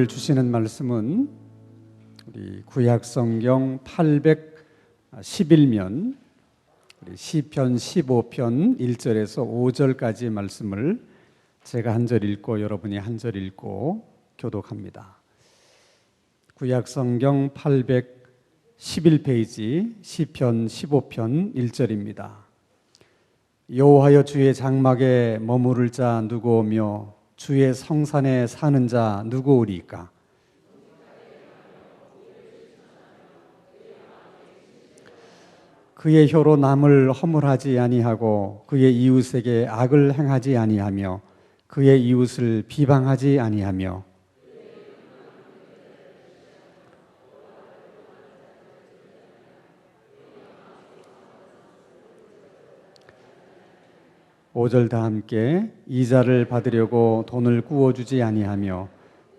주시는 말씀은 우리 구약성경 811면 우리 시편 15편 1절에서 5절까지의 말씀을 제가 한 절 읽고 여러분이 한 절 읽고 교독합니다. 구약성경 811페이지 시편 15편 1절입니다. 여호와여 주의 장막에 머무를 자 누구오며 주의 성산에 사는 자 누구오리까? 그의 혀로 남을 허물하지 아니하고 그의 이웃에게 악을 행하지 아니하며 그의 이웃을 비방하지 아니하며 5절 다 함께 이자를 받으려고 돈을 구워주지 아니하며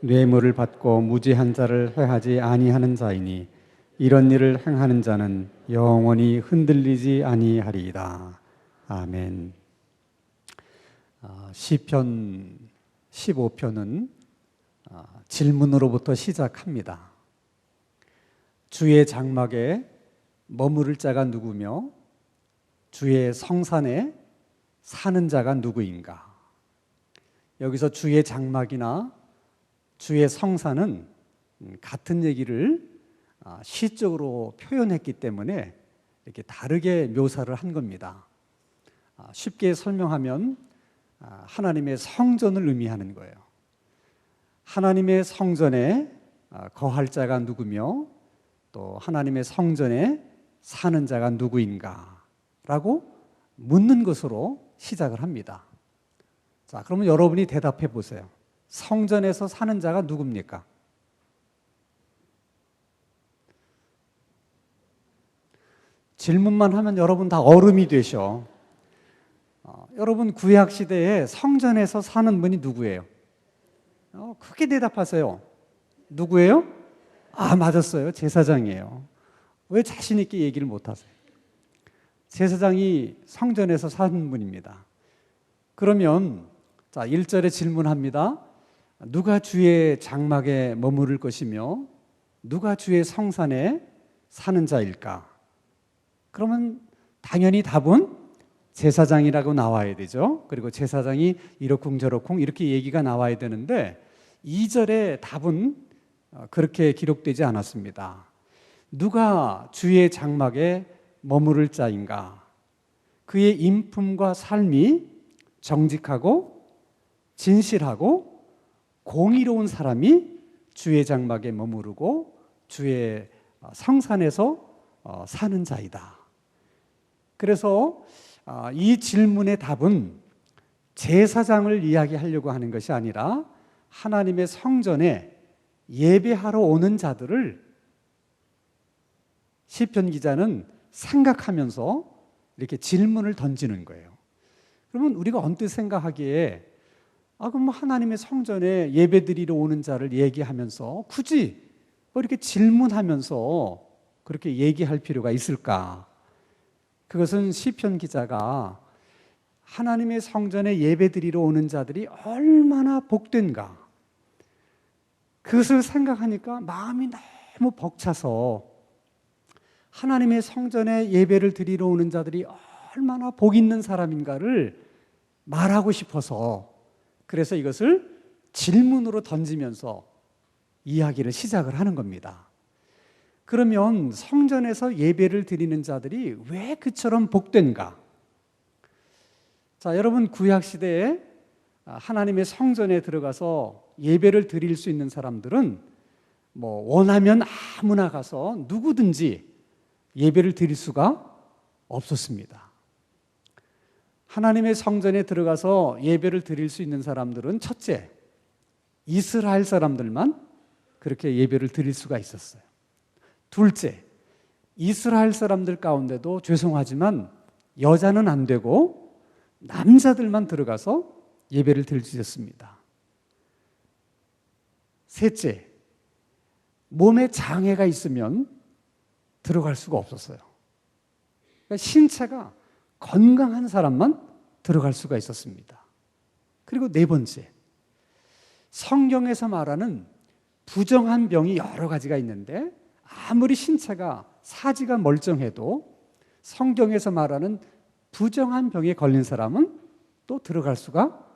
뇌물을 받고 무지한 자를 회하지 아니하는 자이니 이런 일을 행하는 자는 영원히 흔들리지 아니하리이다. 아멘. 시편 15편은 질문으로부터 시작합니다. 주의 장막에 머무를 자가 누구며 주의 성산에 사는 자가 누구인가? 여기서 주의 장막이나 주의 성산은 같은 얘기를 시적으로 표현했기 때문에 이렇게 다르게 묘사를 한 겁니다. 쉽게 설명하면 하나님의 성전을 의미하는 거예요. 하나님의 성전에 거할 자가 누구며 또 하나님의 성전에 사는 자가 누구인가? 라고 묻는 것으로 시작을 합니다. 자, 그러면 여러분이 대답해 보세요. 성전에서 사는 자가 누굽니까? 질문만 하면 여러분 다 얼음이 되셔. 여러분 구약 시대에 성전에서 사는 분이 누구예요? 크게 대답하세요. 누구예요? 맞았어요. 제사장이에요. 왜 자신 있게 얘기를 못 하세요? 제사장이 성전에서 사는 분입니다. 그러면 자 1절에 질문합니다. 누가 주의 장막에 머무를 것이며 누가 주의 성산에 사는 자일까? 그러면 당연히 답은 제사장이라고 나와야 되죠. 그리고 제사장이 이러쿵저러쿵 이렇게 얘기가 나와야 되는데 2절의 답은 그렇게 기록되지 않았습니다. 누가 주의 장막에 머무를 자인가? 그의 인품과 삶이 정직하고 진실하고 공의로운 사람이 주의 장막에 머무르고 주의 성산에서 사는 자이다. 그래서 이 질문의 답은 제사장을 이야기하려고 하는 것이 아니라 하나님의 성전에 예배하러 오는 자들을 시편 기자는 생각하면서 이렇게 질문을 던지는 거예요. 그러면 우리가 언뜻 생각하기에 그럼 하나님의 성전에 예배드리러 오는 자를 얘기하면서 굳이 이렇게 질문하면서 그렇게 얘기할 필요가 있을까? 그것은 시편 기자가 하나님의 성전에 예배드리러 오는 자들이 얼마나 복된가? 그것을 생각하니까 마음이 너무 벅차서 하나님의 성전에 예배를 드리러 오는 자들이 얼마나 복 있는 사람인가를 말하고 싶어서 그래서 이것을 질문으로 던지면서 이야기를 시작을 하는 겁니다. 그러면 성전에서 예배를 드리는 자들이 왜 그처럼 복된가? 자, 여러분 구약시대에 하나님의 성전에 들어가서 예배를 드릴 수 있는 사람들은 원하면 아무나 가서 누구든지 예배를 드릴 수가 없었습니다. 하나님의 성전에 들어가서 예배를 드릴 수 있는 사람들은 첫째, 이스라엘 사람들만 그렇게 예배를 드릴 수가 있었어요. 둘째, 이스라엘 사람들 가운데도 죄송하지만 여자는 안 되고 남자들만 들어가서 예배를 드릴 수 있었습니다. 셋째, 몸에 장애가 있으면 들어갈 수가 없었어요. 그러니까 신체가 건강한 사람만 들어갈 수가 있었습니다. 그리고 네 번째, 성경에서 말하는 부정한 병이 여러 가지가 있는데 아무리 신체가 사지가 멀쩡해도 성경에서 말하는 부정한 병에 걸린 사람은 또 들어갈 수가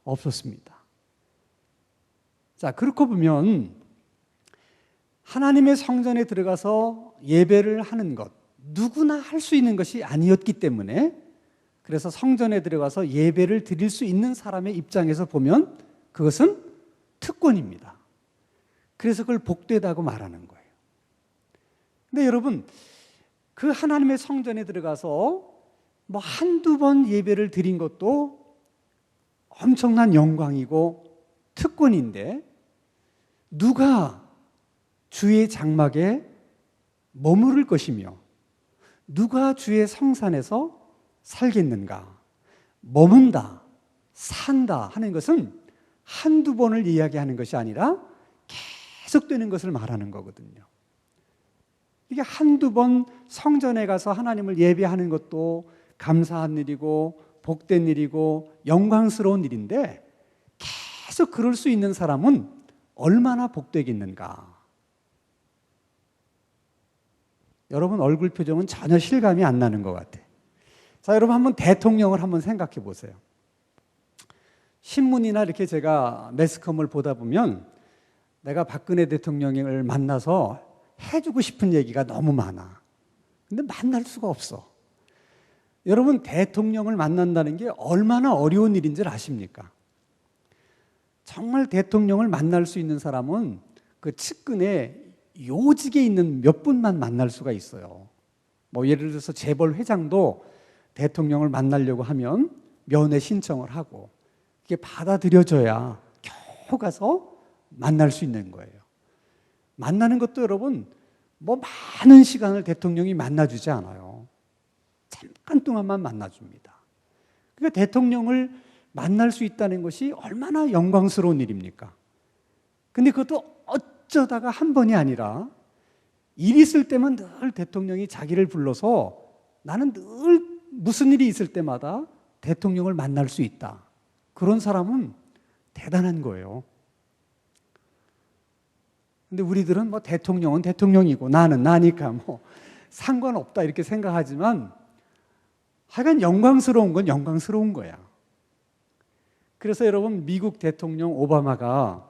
없었습니다. 자, 그렇게 보면 하나님의 성전에 들어가서 예배를 하는 것, 누구나 할 수 있는 것이 아니었기 때문에, 그래서 성전에 들어가서 예배를 드릴 수 있는 사람의 입장에서 보면 그것은 특권입니다. 그래서 그걸 복되다고 말하는 거예요. 근데 여러분, 그 하나님의 성전에 들어가서 뭐 한두 번 예배를 드린 것도 엄청난 영광이고 특권인데, 누가 주의 장막에 머무를 것이며 누가 주의 성산에서 살겠는가? 머문다, 산다 하는 것은 한두 번을 이야기하는 것이 아니라 계속되는 것을 말하는 거거든요. 이게 한두 번 성전에 가서 하나님을 예배하는 것도 감사한 일이고 복된 일이고 영광스러운 일인데, 계속 그럴 수 있는 사람은 얼마나 복되겠는가? 여러분 얼굴 표정은 전혀 실감이 안 나는 것 같아요. 자, 여러분 한번 대통령을 한번 생각해 보세요. 신문이나 이렇게 제가 매스컴을 보다 보면 내가 박근혜 대통령을 만나서 해주고 싶은 얘기가 너무 많아. 근데 만날 수가 없어. 여러분, 대통령을 만난다는 게 얼마나 어려운 일인 줄 아십니까? 정말 대통령을 만날 수 있는 사람은 그 측근에 요직에 있는 몇 분만 만날 수가 있어요. 뭐 예를 들어서 재벌 회장도 대통령을 만나려고 하면 면회 신청을 하고 이게 받아들여져야 겨우 가서 만날 수 있는 거예요. 만나는 것도 여러분 뭐 많은 시간을 대통령이 만나주지 않아요. 잠깐 동안만 만나줍니다. 그러니까 대통령을 만날 수 있다는 것이 얼마나 영광스러운 일입니까? 근데 그것도 어쩌다가 한 번이 아니라 일 있을 때만 늘 대통령이 자기를 불러서 나는 늘 무슨 일이 있을 때마다 대통령을 만날 수 있다. 그런 사람은 대단한 거예요. 근데 우리들은 뭐 대통령은 대통령이고 나는 나니까 뭐 상관없다 이렇게 생각하지만 하여간 영광스러운 건 영광스러운 거야. 그래서 여러분 미국 대통령 오바마가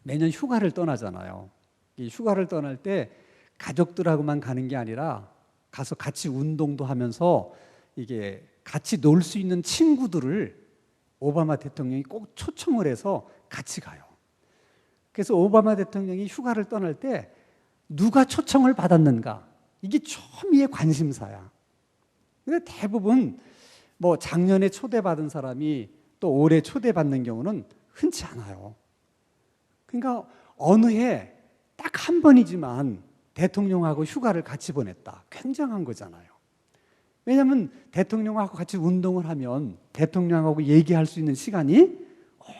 매년 휴가를 떠나잖아요. 이 휴가를 떠날 때 가족들하고만 가는 게 아니라 가서 같이 운동도 하면서 이게 같이 놀 수 있는 친구들을 오바마 대통령이 꼭 초청을 해서 같이 가요. 그래서 오바마 대통령이 휴가를 떠날 때 누가 초청을 받았는가? 이게 초미의 관심사야. 근데 대부분 뭐 작년에 초대받은 사람이 또 올해 초대받는 경우는 흔치 않아요. 그러니까 어느 해 딱 한 번이지만 대통령하고 휴가를 같이 보냈다. 굉장한 거잖아요. 왜냐하면 대통령하고 같이 운동을 하면 대통령하고 얘기할 수 있는 시간이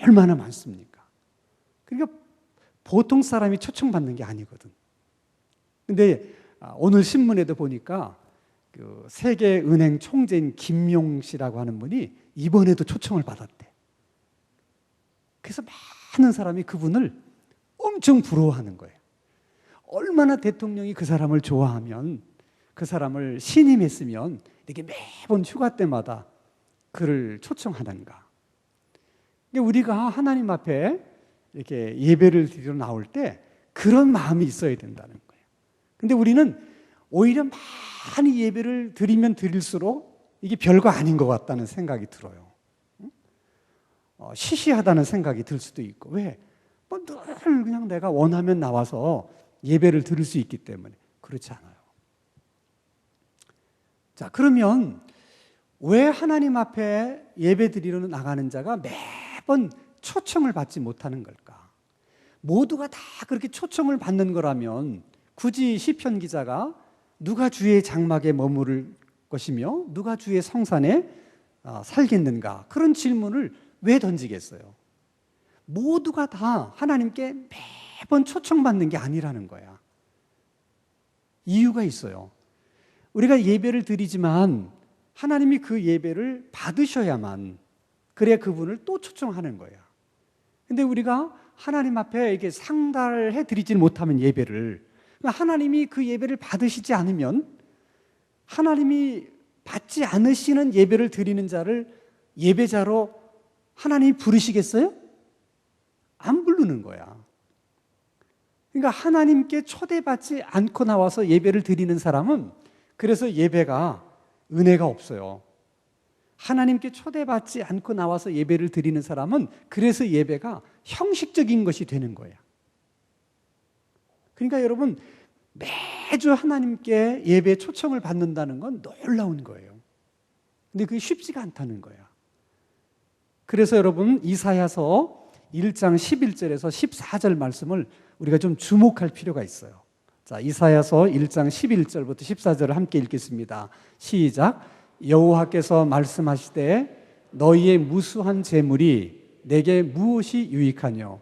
얼마나 많습니까? 그러니까 보통 사람이 초청받는 게 아니거든. 근데 오늘 신문에도 보니까 그 세계은행 총재인 김용 씨라고 하는 분이 이번에도 초청을 받았대. 그래서 많은 사람이 그분을 엄청 부러워하는 거예요. 얼마나 대통령이 그 사람을 좋아하면, 그 사람을 신임했으면 이렇게 매번 휴가 때마다 그를 초청하는가. 우리가 하나님 앞에 이렇게 예배를 드리러 나올 때 그런 마음이 있어야 된다는 거예요. 근데 우리는 오히려 많이 예배를 드리면 드릴수록 이게 별거 아닌 것 같다는 생각이 들어요. 시시하다는 생각이 들 수도 있고. 왜? 뭐 늘 그냥 내가 원하면 나와서 예배를 드릴 수 있기 때문에. 그렇지 않아요. 자, 그러면 왜 하나님 앞에 예배 드리러 나가는 자가 매번 초청을 받지 못하는 걸까? 모두가 다 그렇게 초청을 받는 거라면 굳이 시편 기자가 누가 주의 장막에 머무를 것이며 누가 주의 성산에 살겠는가? 그런 질문을 왜 던지겠어요? 모두가 다 하나님께 매번 초청받는 게 아니라는 거야. 이유가 있어요. 우리가 예배를 드리지만 하나님이 그 예배를 받으셔야만, 그래야 그분을 또 초청하는 거야. 근데 우리가 하나님 앞에 이게 상달해 드리지 못하면 예배를, 하나님이 그 예배를 받으시지 않으면, 하나님이 받지 않으시는 예배를 드리는 자를 예배자로 하나님이 부르시겠어요? 안 부르는 거야. 그러니까 하나님께 초대받지 않고 나와서 예배를 드리는 사람은 그래서 예배가 은혜가 없어요. 하나님께 초대받지 않고 나와서 예배를 드리는 사람은 그래서 예배가 형식적인 것이 되는 거야. 그러니까 여러분, 매주 하나님께 예배에 초청을 받는다는 건 놀라운 거예요. 근데 그게 쉽지가 않다는 거야. 그래서 여러분, 이사야서 1장 11절에서 14절 말씀을 우리가 좀 주목할 필요가 있어요. 자, 이사야서 1장 11절부터 14절을 함께 읽겠습니다. 시작. 여호와께서 말씀하시되 너희의 무수한 재물이 내게 무엇이 유익하뇨?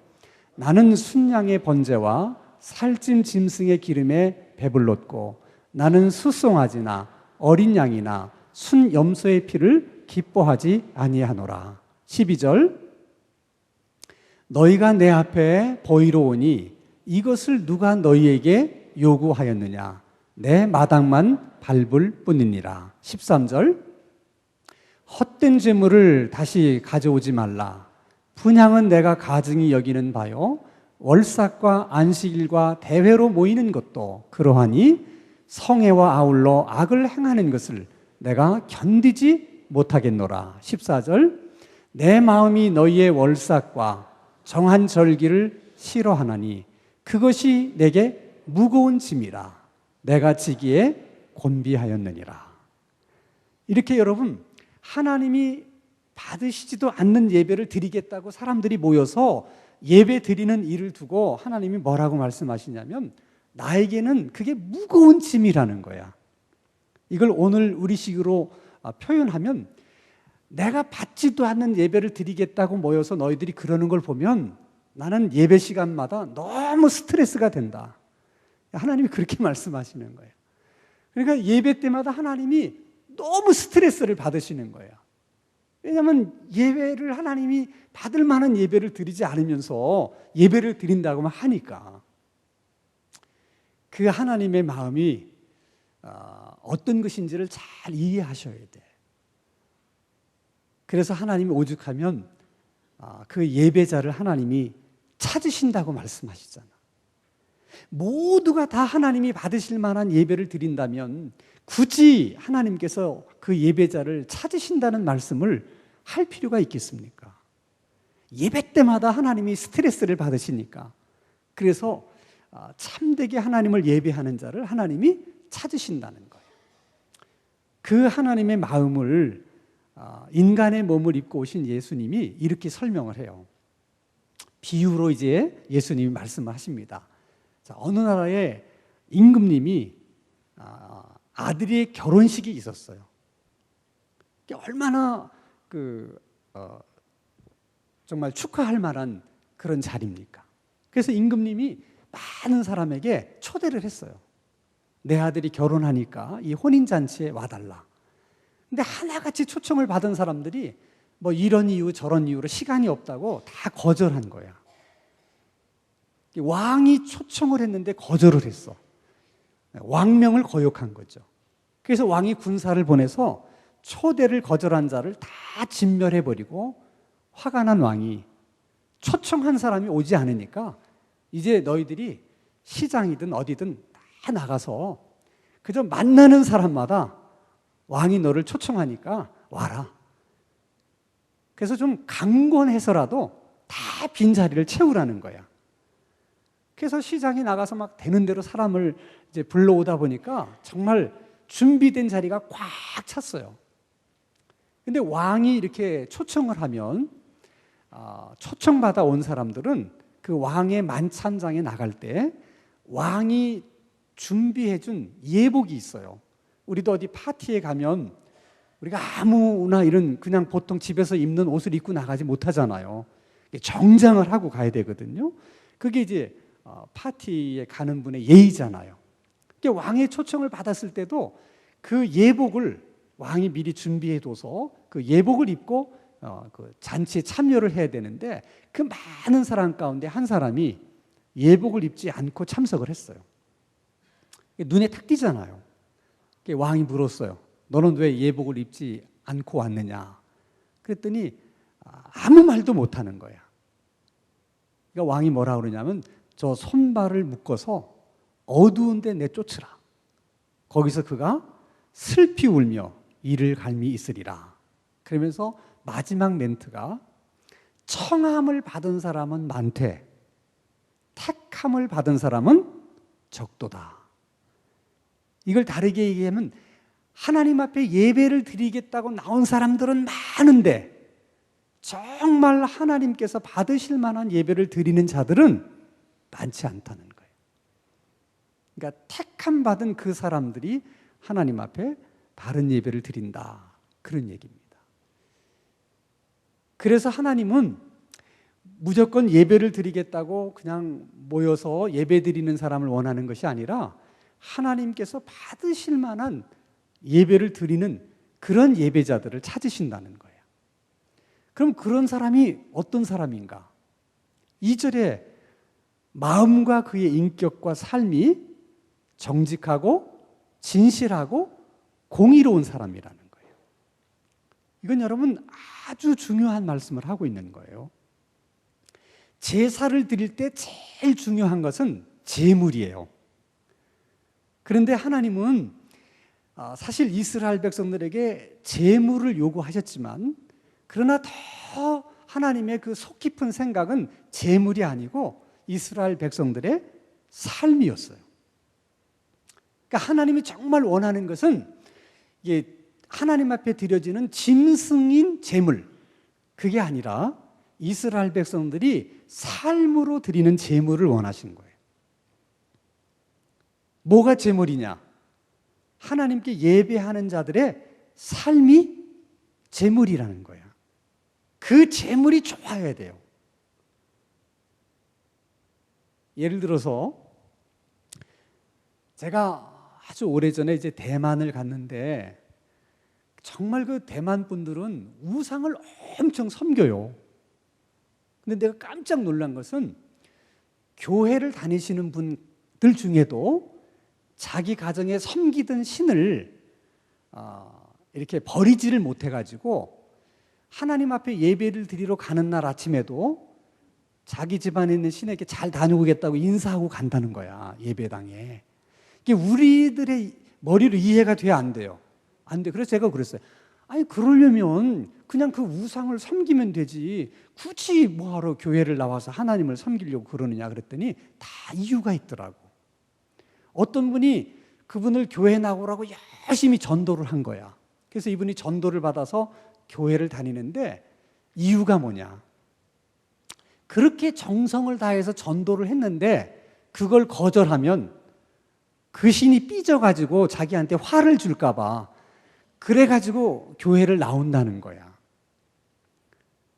나는 순양의 번제와 살찐 짐승의 기름에 배불렀고 나는 수송아지나 어린 양이나 순 염소의 피를 기뻐하지 아니하노라. 12절. 너희가 내 앞에 보이러 오니 이것을 누가 너희에게 요구하였느냐? 내 마당만 밟을 뿐이니라. 13절. 헛된 재물을 다시 가져오지 말라. 분향은 내가 가증히 여기는 바요, 월삭과 안식일과 대회로 모이는 것도 그러하니 성회와 아울러 악을 행하는 것을 내가 견디지 못하겠노라. 14절. 내 마음이 너희의 월삭과 정한 절기를 싫어하나니 그것이 내게 무거운 짐이라. 내가 지기에 곤비하였느니라. 이렇게 여러분, 하나님이 받으시지도 않는 예배를 드리겠다고 사람들이 모여서 예배 드리는 일을 두고 하나님이 뭐라고 말씀하시냐면 나에게는 그게 무거운 짐이라는 거야. 이걸 오늘 우리식으로 표현하면 내가 받지도 않는 예배를 드리겠다고 모여서 너희들이 그러는 걸 보면 나는 예배 시간마다 너무 스트레스가 된다. 하나님이 그렇게 말씀하시는 거예요. 그러니까 예배 때마다 하나님이 너무 스트레스를 받으시는 거예요. 왜냐하면 예배를 하나님이 받을 만한 예배를 드리지 않으면서 예배를 드린다고만 하니까. 그 하나님의 마음이 어떤 것인지를 잘 이해하셔야 돼. 그래서 하나님이 오죽하면 그 예배자를 하나님이 찾으신다고 말씀하시잖아. 모두가 다 하나님이 받으실 만한 예배를 드린다면 굳이 하나님께서 그 예배자를 찾으신다는 말씀을 할 필요가 있겠습니까? 예배 때마다 하나님이 스트레스를 받으시니까. 그래서 참되게 하나님을 예배하는 자를 하나님이 찾으신다는 거예요. 그 하나님의 마음을 인간의 몸을 입고 오신 예수님이 이렇게 설명을 해요. 비유로 이제 예수님이 말씀을 하십니다. 자, 어느 나라에 임금님이 아들의 결혼식이 있었어요. 얼마나 정말 축하할 만한 그런 자리입니까? 그래서 임금님이 많은 사람에게 초대를 했어요. 내 아들이 결혼하니까 이 혼인잔치에 와달라. 근데 하나같이 초청을 받은 사람들이 뭐 이런 이유 저런 이유로 시간이 없다고 다 거절한 거야. 왕이 초청을 했는데 거절을 했어. 왕명을 거역한 거죠. 그래서 왕이 군사를 보내서 초대를 거절한 자를 다 진멸해버리고 화가 난 왕이 초청한 사람이 오지 않으니까 이제 너희들이 시장이든 어디든 다 나가서 그저 만나는 사람마다 왕이 너를 초청하니까 와라. 그래서 좀 강권해서라도 다 빈자리를 채우라는 거야. 그래서 시장에 나가서 막 되는 대로 사람을 이제 불러오다 보니까 정말 준비된 자리가 꽉 찼어요. 근데 왕이 이렇게 초청을 하면 초청받아 온 사람들은 그 왕의 만찬장에 나갈 때 왕이 준비해준 예복이 있어요. 우리도 어디 파티에 가면 우리가 아무나 이런 그냥 보통 집에서 입는 옷을 입고 나가지 못하잖아요. 정장을 하고 가야 되거든요. 그게 이제 파티에 가는 분의 예의잖아요. 왕의 초청을 받았을 때도 그 예복을 왕이 미리 준비해둬서 그 예복을 입고 그 잔치에 참여를 해야 되는데 그 많은 사람 가운데 한 사람이 예복을 입지 않고 참석을 했어요. 눈에 탁 띄잖아요. 왕이 물었어요. 너는 왜 예복을 입지 않고 왔느냐? 그랬더니 아무 말도 못하는 거야. 그러니까 왕이 뭐라 그러냐면 저 손발을 묶어서 어두운 데 내쫓으라. 거기서 그가 슬피 울며 이를 갈미 있으리라. 그러면서 마지막 멘트가 청함을 받은 사람은 많되 택함을 받은 사람은 적도다. 이걸 다르게 얘기하면 하나님 앞에 예배를 드리겠다고 나온 사람들은 많은데 정말 하나님께서 받으실 만한 예배를 드리는 자들은 많지 않다는 거예요. 그러니까 택함 받은 그 사람들이 하나님 앞에 바른 예배를 드린다. 그런 얘기입니다. 그래서 하나님은 무조건 예배를 드리겠다고 그냥 모여서 예배 드리는 사람을 원하는 것이 아니라 하나님께서 받으실 만한 예배를 드리는 그런 예배자들을 찾으신다는 거예요. 그럼 그런 사람이 어떤 사람인가? 2절에 마음과 그의 인격과 삶이 정직하고 진실하고 공의로운 사람이라는 거예요. 이건 여러분 아주 중요한 말씀을 하고 있는 거예요. 제사를 드릴 때 제일 중요한 것은 제물이에요. 그런데 하나님은 사실 이스라엘 백성들에게 제물을 요구하셨지만 그러나 더 하나님의 그 속 깊은 생각은 제물이 아니고 이스라엘 백성들의 삶이었어요. 그러니까 하나님이 정말 원하는 것은 이게 하나님 앞에 드려지는 짐승인 제물, 그게 아니라 이스라엘 백성들이 삶으로 드리는 제물을 원하신 거예요. 뭐가 제물이냐? 하나님께 예배하는 자들의 삶이 제물이라는 거야. 그 제물이 좋아야 돼요. 예를 들어서 제가 아주 오래전에 이제 대만을 갔는데 정말 그 대만 분들은 우상을 엄청 섬겨요. 근데 내가 깜짝 놀란 것은 교회를 다니시는 분들 중에도 자기 가정에 섬기던 신을 이렇게 버리지를 못해가지고 하나님 앞에 예배를 드리러 가는 날 아침에도 자기 집안에 있는 신에게 잘 다녀오겠다고 인사하고 간다는 거야, 예배당에. 이게 우리들의 머리로 이해가 돼야 안 돼요. 안 돼. 그래서 제가 그랬어요. 아니, 그러려면 그냥 그 우상을 섬기면 되지. 굳이 뭐하러 교회를 나와서 하나님을 섬기려고 그러느냐 그랬더니 다 이유가 있더라고. 어떤 분이 그분을 교회 나오라고 열심히 전도를 한 거야. 그래서 이분이 전도를 받아서 교회를 다니는데 이유가 뭐냐? 그렇게 정성을 다해서 전도를 했는데 그걸 거절하면 그 신이 삐져가지고 자기한테 화를 줄까 봐 그래가지고 교회를 나온다는 거야.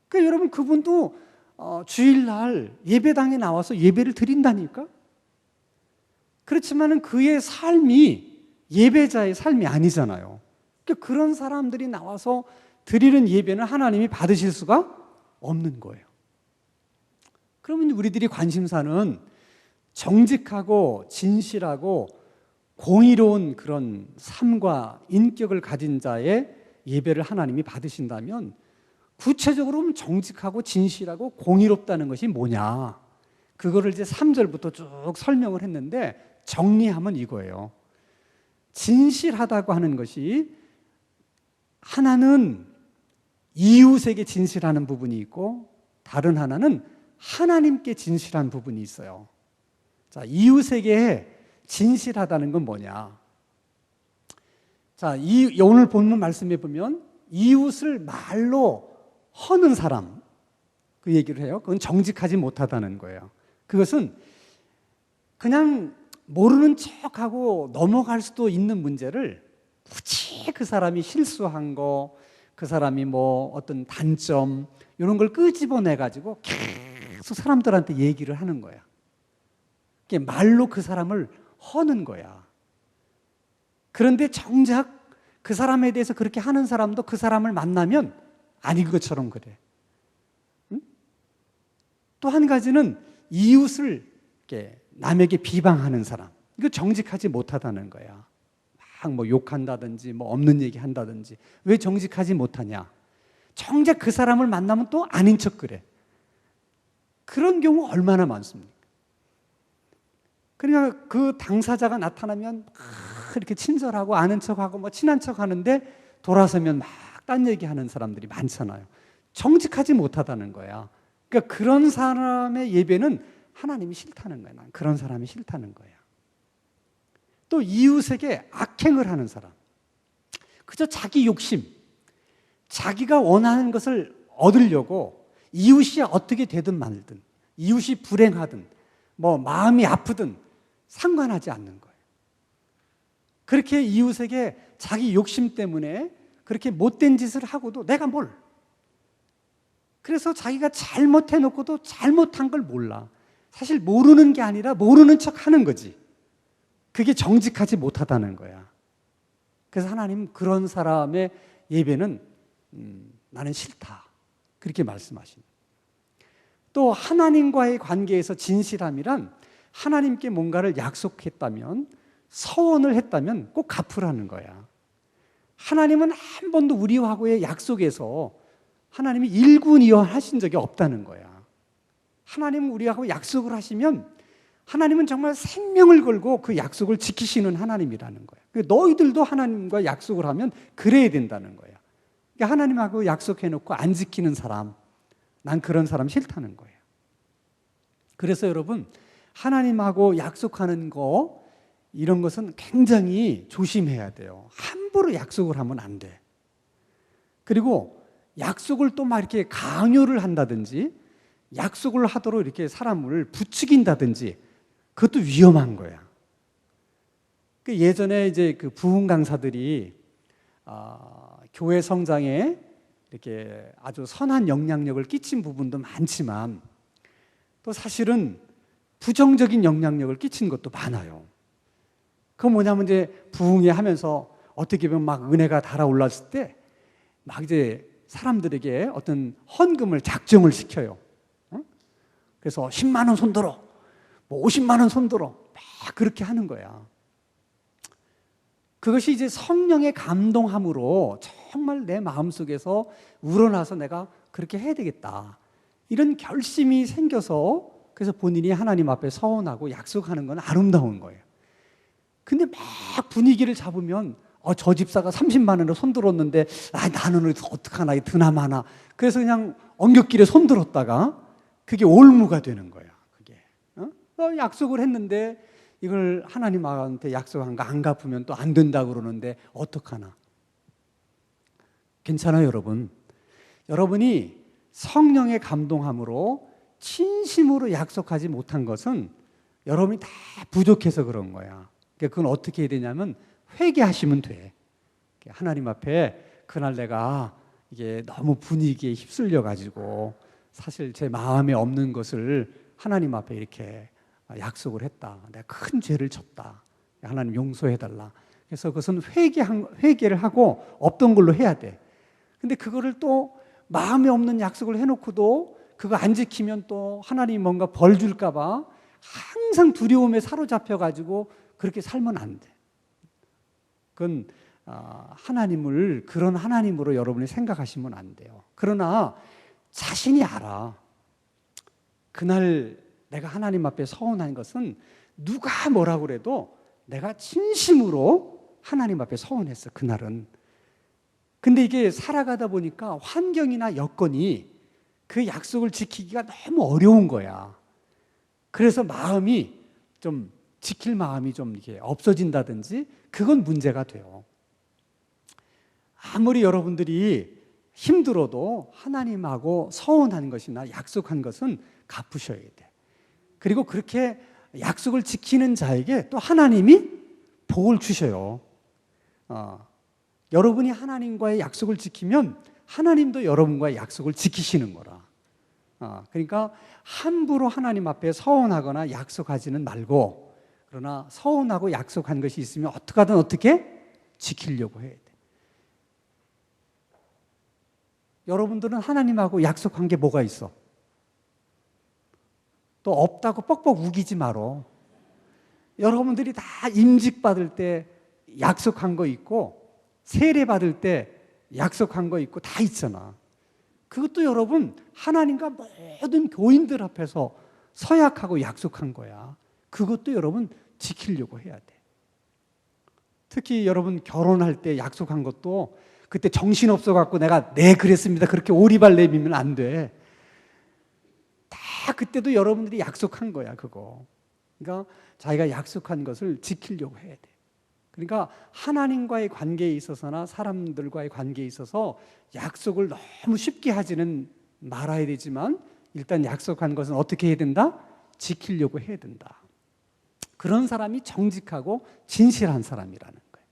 그러니까 여러분, 그분도 주일날 예배당에 나와서 예배를 드린다니까? 그렇지만은 그의 삶이 예배자의 삶이 아니잖아요. 그러니까 그런 사람들이 나와서 드리는 예배는 하나님이 받으실 수가 없는 거예요. 그러면 우리들이 관심사는 정직하고 진실하고 공의로운 그런 삶과 인격을 가진 자의 예배를 하나님이 받으신다면 구체적으로 정직하고 진실하고 공의롭다는 것이 뭐냐? 그거를 이제 3절부터 쭉 설명을 했는데 정리하면 이거예요. 진실하다고 하는 것이 하나는 이웃에게 진실하는 부분이 있고 다른 하나는 하나님께 진실한 부분이 있어요. 자, 이웃에게 진실하다는 건 뭐냐? 자, 오늘 본문 말씀에 보면 이웃을 말로 허는 사람, 그 얘기를 해요. 그건 정직하지 못하다는 거예요. 그것은 그냥 모르는 척하고 넘어갈 수도 있는 문제를 굳이 그 사람이 실수한 거, 그 사람이 뭐 어떤 단점 이런 걸 끄집어내가지고 계속 사람들한테 얘기를 하는 거야. 말로 그 사람을 허는 거야. 그런데 정작 그 사람에 대해서 그렇게 하는 사람도 그 사람을 만나면 아닌 것처럼 그래. 응? 또 한 가지는 이웃을 이렇게 남에게 비방하는 사람. 이거 정직하지 못하다는 거야. 막 뭐 욕한다든지 뭐 없는 얘기 한다든지. 왜 정직하지 못하냐? 정작 그 사람을 만나면 또 아닌 척 그래. 그런 경우 얼마나 많습니까? 그러니까 그 당사자가 나타나면 막 이렇게 친절하고 아는 척하고 뭐 친한 척 하는데 돌아서면 막 딴 얘기하는 사람들이 많잖아요. 정직하지 못하다는 거야. 그러니까 그런 사람의 예배는 하나님이 싫다는 거야. 난 그런 사람이 싫다는 거야. 또 이웃에게 악행을 하는 사람. 그저 자기 욕심, 자기가 원하는 것을 얻으려고 이웃이 어떻게 되든 말든, 이웃이 불행하든 뭐 마음이 아프든 상관하지 않는 거예요. 그렇게 이웃에게 자기 욕심 때문에 그렇게 못된 짓을 하고도 내가 뭘. 그래서 자기가 잘못해놓고도 잘못한 걸 몰라. 사실 모르는 게 아니라 모르는 척 하는 거지. 그게 정직하지 못하다는 거야. 그래서 하나님 그런 사람의 예배는 나는 싫다. 그렇게 말씀하십니다. 또 하나님과의 관계에서 진실함이란 하나님께 뭔가를 약속했다면, 서원을 했다면 꼭 갚으라는 거야. 하나님은 한 번도 우리하고의 약속에서 하나님이 일군이어 하신 적이 없다는 거야. 하나님은 우리하고 약속을 하시면 하나님은 정말 생명을 걸고 그 약속을 지키시는 하나님이라는 거야. 너희들도 하나님과 약속을 하면 그래야 된다는 거야. 그러니까 하나님하고 약속해놓고 안 지키는 사람, 난 그런 사람 싫다는 거예요. 그래서 여러분, 하나님하고 약속하는 거, 이런 것은 굉장히 조심해야 돼요. 함부로 약속을 하면 안 돼. 그리고 약속을 또 막 이렇게 강요를 한다든지, 약속을 하도록 이렇게 사람을 부추긴다든지, 그것도 위험한 거야. 예전에 이제 그 부흥 강사들이 교회 성장에 이렇게 아주 선한 영향력을 끼친 부분도 많지만, 또 사실은 부정적인 영향력을 끼친 것도 많아요. 그건 뭐냐면 이제 부흥회 하면서 어떻게 보면 막 은혜가 달아올랐을 때 막 이제 사람들에게 어떤 헌금을 작정을 시켜요. 그래서 10만 원 손들어, 뭐 50만 원 손들어, 막 그렇게 하는 거야. 그것이 이제 성령의 감동함으로 정말 내 마음속에서 우러나서 내가 그렇게 해야 되겠다, 이런 결심이 생겨서, 그래서 본인이 하나님 앞에 서원하고 약속하는 건 아름다운 거예요. 근데 막 분위기를 잡으면 저 집사가 30만 원을 손들었는데 나는 어떡하나, 드나마나. 그래서 그냥 엉겹길에 손들었다가 그게 올무가 되는 거야. 그게 약속을 했는데 이걸 하나님한테 약속한 거 안 갚으면 또 안 된다고 그러는데 어떡하나. 괜찮아요, 여러분. 여러분이 성령의 감동함으로 진심으로 약속하지 못한 것은 여러분이 다 부족해서 그런 거야. 그건 어떻게 해야 되냐면 회개하시면 돼. 하나님 앞에 그날 내가 이게 너무 분위기에 휩쓸려 가지고 사실 제 마음에 없는 것을 하나님 앞에 이렇게 약속을 했다. 내가 큰 죄를 졌다. 하나님 용서해달라. 그래서 그것은 회개를 하고 없던 걸로 해야 돼. 근데 그거를 또 마음에 없는 약속을 해놓고도 그거 안 지키면 또 하나님이 뭔가 벌 줄까 봐 항상 두려움에 사로잡혀 가지고 그렇게 살면 안 돼. 그건 하나님을 그런 하나님으로 여러분이 생각하시면 안 돼요. 그러나 자신이 알아. 그날 내가 하나님 앞에 서원한 것은 누가 뭐라고 그래도 내가 진심으로 하나님 앞에 서원했어, 그날은. 근데 이게 살아가다 보니까 환경이나 여건이 그 약속을 지키기가 너무 어려운 거야. 그래서 마음이 좀, 지킬 마음이 좀 이렇게 없어진다든지, 그건 문제가 돼요. 아무리 여러분들이 힘들어도 하나님하고 서원한 것이나 약속한 것은 갚으셔야 돼. 그리고 그렇게 약속을 지키는 자에게 또 하나님이 복을 주셔요. 여러분이 하나님과의 약속을 지키면 하나님도 여러분과의 약속을 지키시는 거라. 그러니까 함부로 하나님 앞에 서원하거나 약속하지는 말고, 그러나 서원하고 약속한 것이 있으면 어떻게 지키려고 해야 돼. 여러분들은 하나님하고 약속한 게 뭐가 있어? 또 없다고 뻑뻑 우기지 말어. 여러분들이 다 임직 받을 때 약속한 거 있고 세례 받을 때 약속한 거 있고 다 있잖아. 그것도 여러분 하나님과 모든 교인들 앞에서 서약하고 약속한 거야. 그것도 여러분 지키려고 해야 돼. 특히 여러분 결혼할 때 약속한 것도 그때 정신없어 갖고 내가 네 그랬습니다 그렇게 오리발 내밀면 안 돼. 다 그때도 여러분들이 약속한 거야 그거. 그러니까 자기가 약속한 것을 지키려고 해야 돼. 그러니까 하나님과의 관계에 있어서나 사람들과의 관계에 있어서 약속을 너무 쉽게 하지는 말아야 되지만 일단 약속한 것은 어떻게 해야 된다? 지키려고 해야 된다. 그런 사람이 정직하고 진실한 사람이라는 거예요.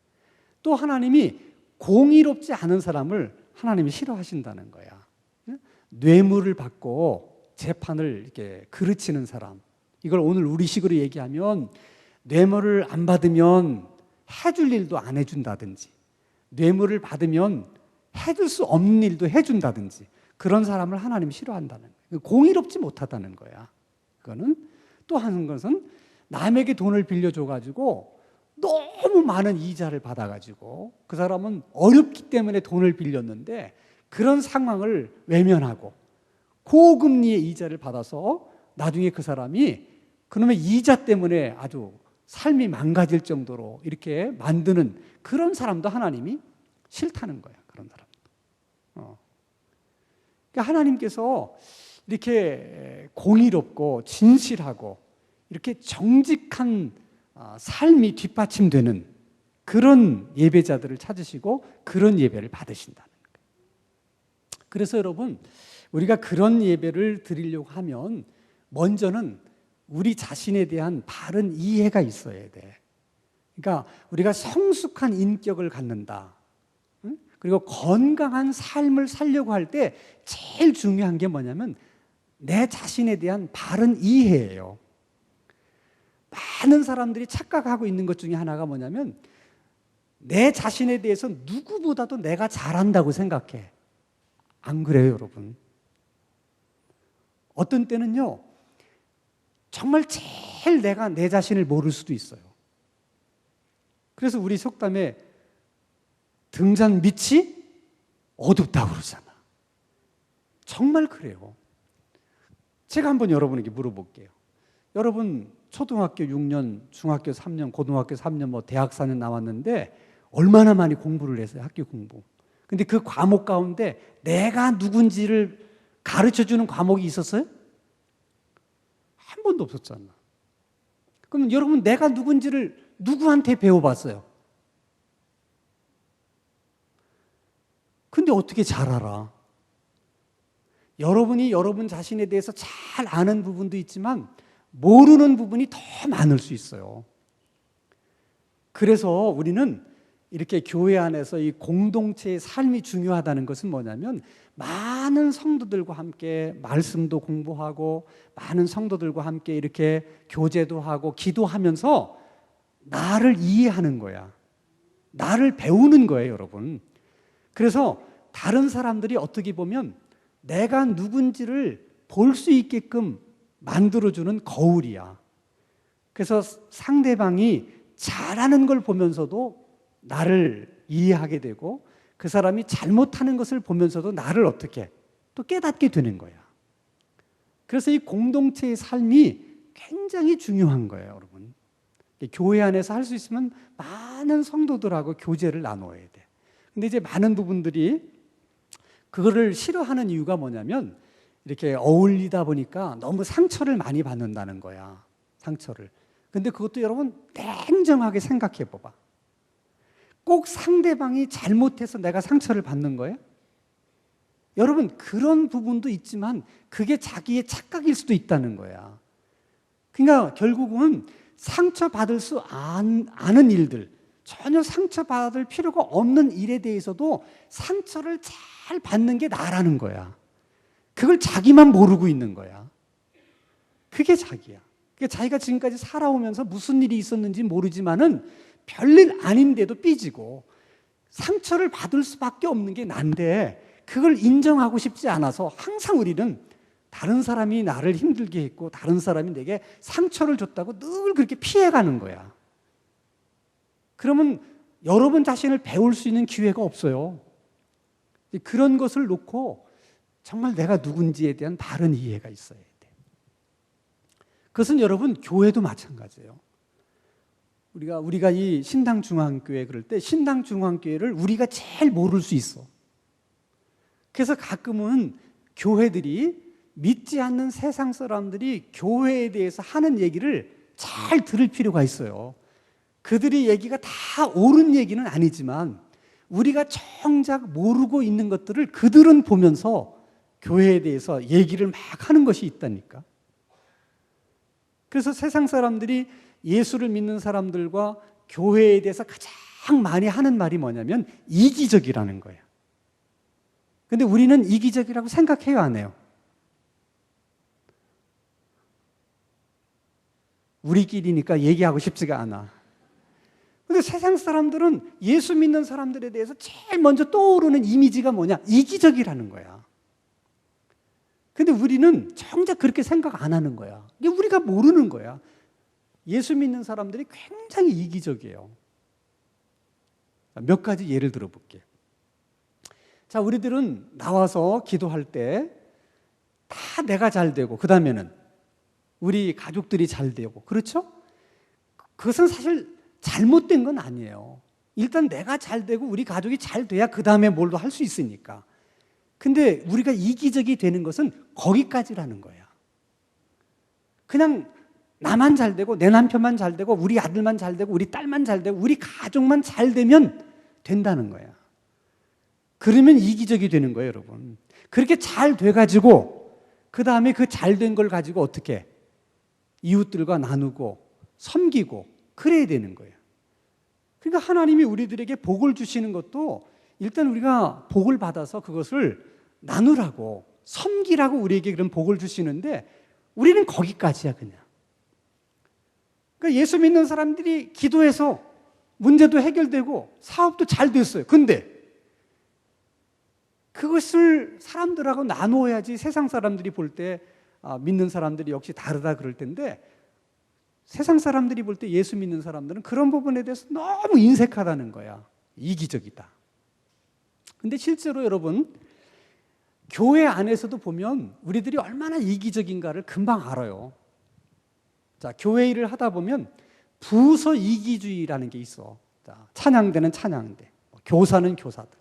또 하나님이 공의롭지 않은 사람을 하나님이 싫어하신다는 거야. 뇌물을 받고 재판을 이렇게 그르치는 사람. 이걸 오늘 우리식으로 얘기하면 뇌물을 안 받으면 해줄 일도 안 해준다든지 뇌물을 받으면 해줄 수 없는 일도 해준다든지 그런 사람을 하나님이 싫어한다는 거예요. 공의롭지 못하다는 거야. 그거는 또 하는 것은 남에게 돈을 빌려줘가지고 너무 많은 이자를 받아가지고 그 사람은 어렵기 때문에 돈을 빌렸는데 그런 상황을 외면하고 고금리의 이자를 받아서 나중에 그 사람이 그놈의 이자 때문에 아주 삶이 망가질 정도로 이렇게 만드는 그런 사람도 하나님이 싫다는 거야. 그런 사람도. 그러니까 하나님께서 이렇게 공의롭고 진실하고 이렇게 정직한 삶이 뒷받침되는 그런 예배자들을 찾으시고 그런 예배를 받으신다는 거예요. 그래서 여러분 우리가 그런 예배를 드리려고 하면 먼저는 우리 자신에 대한 바른 이해가 있어야 돼. 그러니까 우리가 성숙한 인격을 갖는다. 그리고 건강한 삶을 살려고 할 때 제일 중요한 게 뭐냐면 내 자신에 대한 바른 이해예요. 많은 사람들이 착각하고 있는 것 중에 하나가 뭐냐면 내 자신에 대해서 누구보다도 내가 잘한다고 생각해. 안 그래요, 여러분? 어떤 때는요, 정말 제일 내가 내 자신을 모를 수도 있어요. 그래서 우리 속담에 등잔 밑이 어둡다고 그러잖아. 정말 그래요. 제가 한번 여러분에게 물어볼게요. 여러분 초등학교 6년, 중학교 3년, 고등학교 3년, 뭐 대학 4년 나왔는데 얼마나 많이 공부를 했어요, 학교 공부. 근데 그 과목 가운데 내가 누군지를 가르쳐주는 과목이 있었어요? 한 번도 없었잖아. 그럼 여러분 내가 누군지를 누구한테 배워봤어요? 근데 어떻게 잘 알아? 여러분이 여러분 자신에 대해서 잘 아는 부분도 있지만 모르는 부분이 더 많을 수 있어요. 그래서 우리는 이렇게 교회 안에서 이 공동체의 삶이 중요하다는 것은 뭐냐면 많은 성도들과 함께 말씀도 공부하고 많은 성도들과 함께 이렇게 교제도 하고 기도하면서 나를 이해하는 거야. 나를 배우는 거예요, 여러분. 그래서 다른 사람들이 어떻게 보면 내가 누군지를 볼 수 있게끔 만들어주는 거울이야. 그래서 상대방이 잘하는 걸 보면서도 나를 이해하게 되고 그 사람이 잘못하는 것을 보면서도 나를 어떻게 또 깨닫게 되는 거야. 그래서 이 공동체의 삶이 굉장히 중요한 거예요, 여러분. 교회 안에서 할 수 있으면 많은 성도들하고 교제를 나눠야 돼. 근데 이제 많은 부분들이 그거를 싫어하는 이유가 뭐냐면 이렇게 어울리다 보니까 너무 상처를 많이 받는다는 거야. 상처를. 근데 그것도 여러분 냉정하게 생각해 봐봐. 꼭 상대방이 잘못해서 내가 상처를 받는 거예요? 여러분 그런 부분도 있지만 그게 자기의 착각일 수도 있다는 거야. 그러니까 결국은 상처받을 수 않은 일들, 전혀 상처받을 필요가 없는 일에 대해서도 상처를 잘 받는 게 나라는 거야. 그걸 자기만 모르고 있는 거야. 그게 자기야. 그러니까 자기가 지금까지 살아오면서 무슨 일이 있었는지 모르지만은 별일 아닌데도 삐지고 상처를 받을 수밖에 없는 게 난데 그걸 인정하고 싶지 않아서 항상 우리는 다른 사람이 나를 힘들게 했고 다른 사람이 내게 상처를 줬다고 늘 그렇게 피해가는 거야. 그러면 여러분 자신을 배울 수 있는 기회가 없어요. 그런 것을 놓고 정말 내가 누군지에 대한 바른 이해가 있어야 돼. 그것은 여러분 교회도 마찬가지예요. 우리가 이 신당중앙교회 그럴 때 신당중앙교회를 우리가 제일 모를 수 있어. 그래서 가끔은 교회들이 믿지 않는 세상 사람들이 교회에 대해서 하는 얘기를 잘 들을 필요가 있어요. 그들의 얘기가 다 옳은 얘기는 아니지만 우리가 정작 모르고 있는 것들을 그들은 보면서 교회에 대해서 얘기를 막 하는 것이 있다니까. 그래서 세상 사람들이 예수를 믿는 사람들과 교회에 대해서 가장 많이 하는 말이 뭐냐면 이기적이라는 거예요. 근데 우리는 이기적이라고 생각해요, 안 해요? 우리끼리니까 얘기하고 싶지가 않아. 근데 세상 사람들은 예수 믿는 사람들에 대해서 제일 먼저 떠오르는 이미지가 뭐냐? 이기적이라는 거야. 근데 우리는 정작 그렇게 생각 안 하는 거야. 이게 우리가 모르는 거야. 예수 믿는 사람들이 굉장히 이기적이에요. 몇 가지 예를 들어볼게요. 자, 우리들은 나와서 기도할 때 다 내가 잘 되고 그 다음에는 우리 가족들이 잘 되고 그렇죠? 그것은 사실 잘못된 건 아니에요. 일단 내가 잘 되고 우리 가족이 잘 돼야 그 다음에 뭘도 할 수 있으니까. 근데 우리가 이기적이 되는 것은 거기까지라는 거야. 그냥 나만 잘 되고 내 남편만 잘 되고 우리 아들만 잘 되고 우리 딸만 잘 되고 우리 가족만 잘 되면 된다는 거야. 그러면 이기적이 되는 거예요, 여러분. 그렇게 잘 돼가지고 그 다음에 그 잘 된 걸 가지고 어떻게 이웃들과 나누고 섬기고 그래야 되는 거예요. 그러니까 하나님이 우리들에게 복을 주시는 것도 일단 우리가 복을 받아서 그것을 나누라고 섬기라고 우리에게 그런 복을 주시는데 우리는 거기까지야 그냥. 그러니까 예수 믿는 사람들이 기도해서 문제도 해결되고 사업도 잘 됐어요. 근데 그것을 사람들하고 나누어야지 세상 사람들이 볼 때 믿는 사람들이 역시 다르다 그럴 텐데 세상 사람들이 볼 때 예수 믿는 사람들은 그런 부분에 대해서 너무 인색하다는 거야. 이기적이다. 근데 실제로 여러분 교회 안에서도 보면 우리들이 얼마나 이기적인가를 금방 알아요. 자, 교회 일을 하다 보면 부서 이기주의라는 게 있어. 자, 찬양대는 찬양대, 교사는 교사들.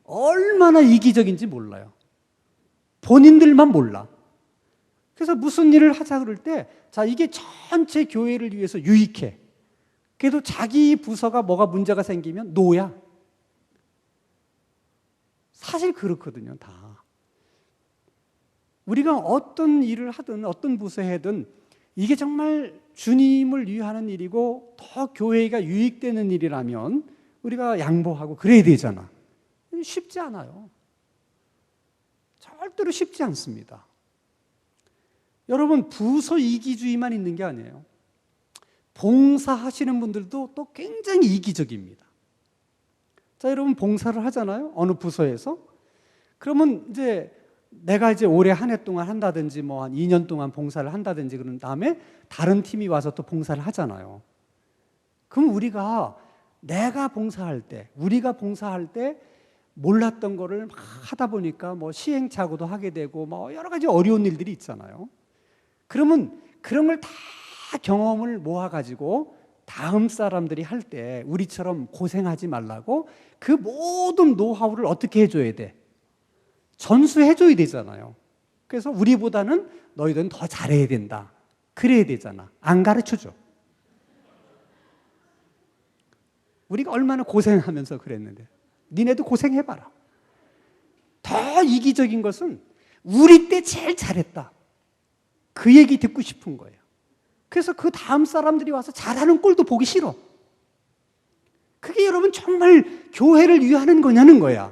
얼마나 이기적인지 몰라요. 본인들만 몰라. 그래서 무슨 일을 하자 그럴 때, 자, 이게 전체 교회를 위해서 유익해. 그래도 자기 부서가 뭐가 문제가 생기면 노야. 사실 그렇거든요, 다. 우리가 어떤 일을 하든 어떤 부서에 하든 이게 정말 주님을 위하는 일이고 더 교회가 유익되는 일이라면 우리가 양보하고 그래야 되잖아. 쉽지 않아요. 절대로 쉽지 않습니다. 여러분, 부서 이기주의만 있는 게 아니에요. 봉사하시는 분들도 또 굉장히 이기적입니다. 자, 여러분 봉사를 하잖아요. 어느 부서에서. 그러면 이제 내가 이제 올해 한 해 동안 한다든지 뭐 한 2년 동안 봉사를 한다든지 그런 다음에 다른 팀이 와서 또 봉사를 하잖아요. 그럼 우리가 우리가 봉사할 때 몰랐던 거를 막 하다 보니까 뭐 시행착오도 하게 되고 뭐 여러 가지 어려운 일들이 있잖아요. 그러면 그런 걸 다 경험을 모아가지고 다음 사람들이 할 때 우리처럼 고생하지 말라고 그 모든 노하우를 어떻게 해줘야 돼? 전수해줘야 되잖아요. 그래서 우리보다는 너희들은 더 잘해야 된다. 그래야 되잖아. 안 가르쳐줘. 우리가 얼마나 고생하면서 그랬는데 니네도 고생해봐라. 더 이기적인 것은 우리 때 제일 잘했다. 그 얘기 듣고 싶은 거예요. 그래서 그 다음 사람들이 와서 잘하는 꼴도 보기 싫어. 그게 여러분 정말 교회를 위하는 거냐는 거야.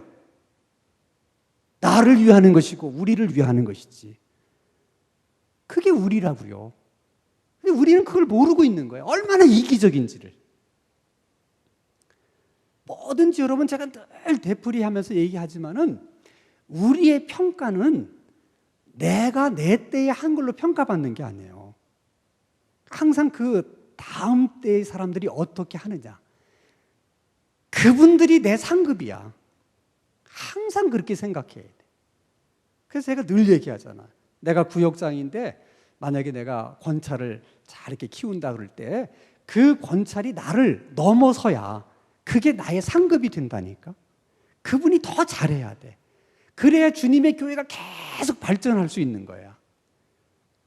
나를 위하는 것이고 우리를 위하는 것이지. 그게 우리라고요. 근데 우리는 그걸 모르고 있는 거예요. 얼마나 이기적인지를. 뭐든지 여러분 제가 늘 되풀이하면서 얘기하지만은 우리의 평가는 내가 내 때에 한 걸로 평가받는 게 아니에요. 항상 그 다음 때의 사람들이 어떻게 하느냐. 그분들이 내 상급이야. 항상 그렇게 생각해야 돼. 그래서 제가 늘 얘기하잖아. 내가 구역장인데 만약에 내가 권찰을 잘 이렇게 키운다 그럴 때 그 권찰이 나를 넘어서야 그게 나의 상급이 된다니까. 그분이 더 잘해야 돼. 그래야 주님의 교회가 계속 발전할 수 있는 거야.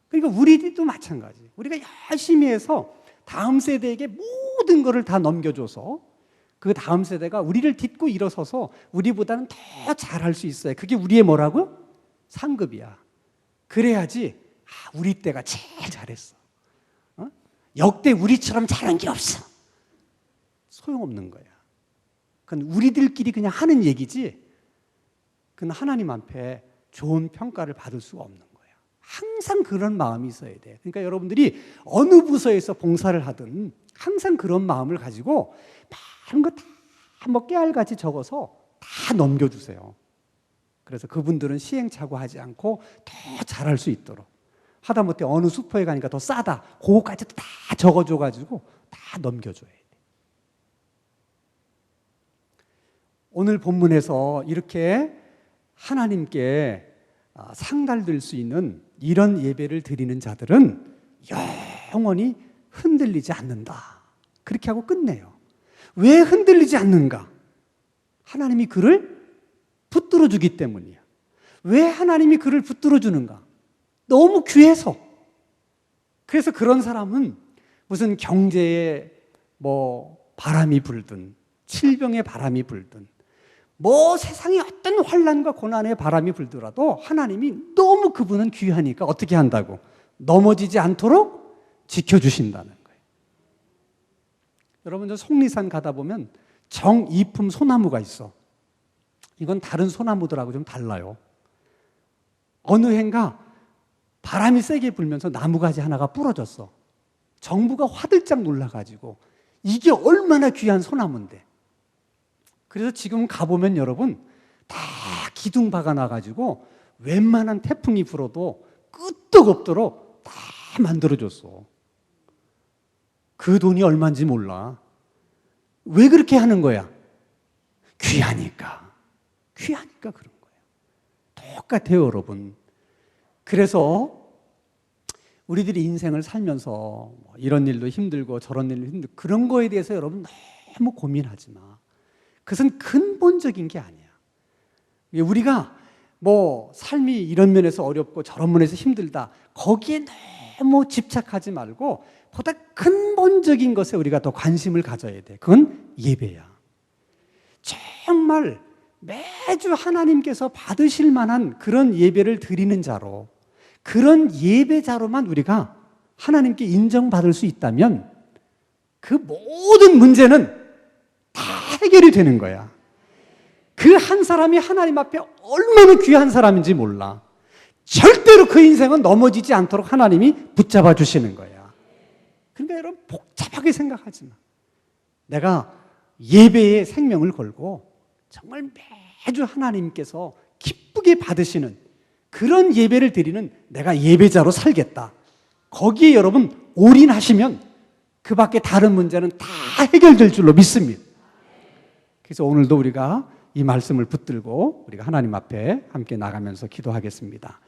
그러니까 우리도 마찬가지. 우리가 열심히 해서 다음 세대에게 모든 것을 다 넘겨줘서 그 다음 세대가 우리를 딛고 일어서서 우리보다는 더 잘할 수 있어요. 그게 우리의 뭐라고? 상급이야. 그래야지 우리 때가 제일 잘했어. 역대 우리처럼 잘한 게 없어. 소용없는 거야. 그건 우리들끼리 그냥 하는 얘기지 그건 하나님 앞에 좋은 평가를 받을 수가 없는 거야. 항상 그런 마음이 있어야 돼. 그러니까 여러분들이 어느 부서에서 봉사를 하든 항상 그런 마음을 가지고 많은 거 다 뭐 깨알같이 적어서 다 넘겨주세요. 그래서 그분들은 시행착오하지 않고 더 잘할 수 있도록. 하다못해 어느 슈퍼에 가니까 더 싸다. 그거까지도 다 적어줘가지고 다 넘겨줘야 돼. 오늘 본문에서 이렇게 하나님께 상달될 수 있는 이런 예배를 드리는 자들은 영원히 흔들리지 않는다. 그렇게 하고 끝내요. 왜 흔들리지 않는가? 하나님이 그를 붙들어 주기 때문이야. 왜 하나님이 그를 붙들어 주는가? 너무 귀해서. 그래서 그런 사람은 무슨 경제에 바람이 불든 질병의 바람이 불든 세상에 어떤 환난과 고난의 바람이 불더라도 하나님이 너무 그분은 귀하니까 어떻게 한다고? 넘어지지 않도록 지켜주신다는 거예요. 여러분 저 속리산 가다 보면 정이품 소나무가 있어. 이건 다른 소나무들하고 좀 달라요. 어느 해인가 바람이 세게 불면서 나무가지 하나가 부러졌어. 정부가 화들짝 놀라가지고 이게 얼마나 귀한 소나무인데. 그래서 지금 가보면 여러분 다 기둥 박아놔가지고 웬만한 태풍이 불어도 끄떡없도록 다 만들어줬어. 그 돈이 얼마인지 몰라. 왜 그렇게 하는 거야? 귀하니까. 귀하니까 그런 거예요. 똑같아요, 여러분. 그래서 우리들이 인생을 살면서 이런 일도 힘들고 저런 일도 힘들고 그런 거에 대해서 여러분 너무 고민하지 마. 그것은 근본적인 게 아니야. 우리가 삶이 이런 면에서 어렵고 저런 면에서 힘들다. 거기에 너무 집착하지 말고 보다 근본적인 것에 우리가 더 관심을 가져야 돼. 그건 예배야. 정말 매주 하나님께서 받으실 만한 그런 예배를 드리는 자로 그런 예배자로만 우리가 하나님께 인정받을 수 있다면 그 모든 문제는 다 해결이 되는 거야. 그 한 사람이 하나님 앞에 얼마나 귀한 사람인지 몰라. 절대로 그 인생은 넘어지지 않도록 하나님이 붙잡아 주시는 거야. 그러니까 여러분 복잡하게 생각하지 마. 내가 예배에 생명을 걸고 정말 매주 하나님께서 기쁘게 받으시는 그런 예배를 드리는 내가 예배자로 살겠다. 거기에 여러분 올인하시면 그 밖에 다른 문제는 다 해결될 줄로 믿습니다. 그래서 오늘도 우리가 이 말씀을 붙들고 우리가 하나님 앞에 함께 나가면서 기도하겠습니다.